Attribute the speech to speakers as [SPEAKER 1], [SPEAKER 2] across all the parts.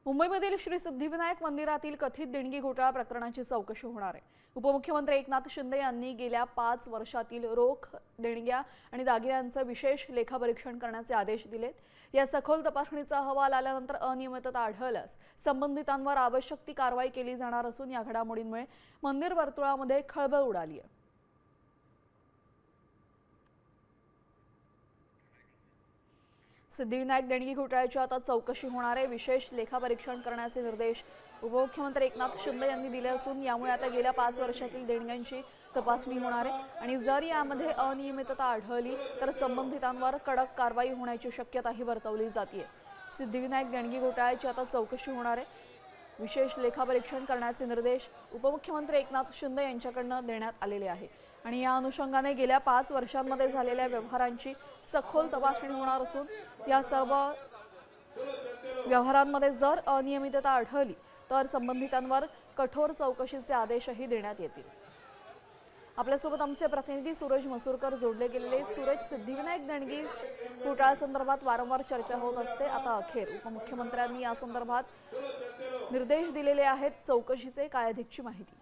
[SPEAKER 1] मुंबईमधील श्री सिद्धिविनायक मंदिरातील कथित देणगी घोटाळा प्रकरणाची चौकशी होणार आहे। उपमुख्यमंत्री एकनाथ शिंदे यांनी गेल्या 5 वर्षातील रोख देणग्या आणि दागिन्यांचे विशेष लेखापरीक्षण करण्याचे आदेश दिलेत। या सखोल तपासणीचा अहवाल आल्यानंतर अनियमितता आढळल्यास संबंधितांवर आवश्यक ती कारवाई केली जाणार असून या घडामोडींमुळे मंदिर वर्तुळामध्ये खळबळ उडाली आहे। सिद्धिविनायक देणगी घोटाळ्याची आता चौकशी होणार आहे। विशेष लेखापरीक्षण करण्याचे निर्देश उपमुख्यमंत्री एकनाथ शिंदे यांनी दिले असून यामुळे आता गेल्या 5 वर्षातील देणग्यांची तपासणी होणार आहे आणि जर यामध्ये अनियमितता आढळली तर संबंधितांवर कडक कारवाई होण्याची शक्यताही वर्तवली जाते। सिद्धिविनायक देणगी घोटाळ्याची आता चौकशी होणार आहे। विशेष लेखापरीक्षण करण्याचे निर्देश उपमुख्यमंत्री एकनाथ शिंदे यांच्याकडून देण्यात आलेले आहे आणि या अनुषंगाने गेल्या 5 वर्षांमध्ये झालेल्या व्यवहारांची सखोल तपासणी होणार असून या सर्व व्यवहारांमध्ये जर अनियमितता आढळली तर संबंधितांवर कठोर चौकशीचे आदेशही देण्यात येतील। आपल्यासोबत आमचे प्रतिनिधी सूरज मसूरकर जोडले गेलेले। सूरज, सिद्धिविनायक देणगी घोटाळ्यासंदर्भात वारंवार चर्चा होत असते। आता अखेर उपमुख्यमंत्र्यांनी या संदर्भात निर्देश दिलेले आहेत। चौकशीचे काय अधिकची माहिती?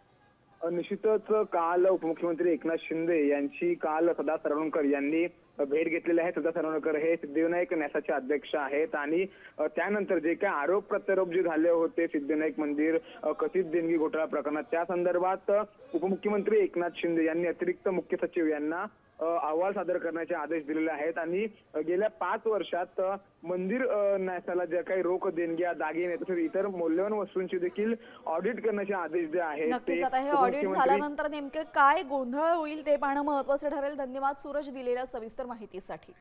[SPEAKER 2] निश्चितच काल उपमुख्यमंत्री एकनाथ शिंदे यांची काल सदा सरवणकर यांनी भेट घेतलेली आहे। सदा सरवणकर हे सिद्धिविनायक न्यासाचे अध्यक्ष आहेत आणि त्यानंतर जे काही आरोप प्रत्यारोप जे झाले होते सिद्धिविनायक मंदिर कथित देणगी घोटाळा प्रकरणात त्या संदर्भात उपमुख्यमंत्री एकनाथ शिंदे यांनी अतिरिक्त मुख्य सचिव यांना अहवाल सादर करण्याचे आदेश दिलेले आहेत आणि गेल्या 5 वर्षात मंदिर न्यासाला ज्या काही रोख देणग्या दागिने तसेच इतर मौल्यवान वस्तूंची देखील ऑडिट करण्याचे आदेश जे आहेत
[SPEAKER 1] नक्कीच आता हे ऑडिट झाल्यानंतर नेमके काय गोंधळ होईल ते पाहणं महत्त्वाचं ठरेल। धन्यवाद सूरज दिलेल्या सविस्तर माहितीसाठी।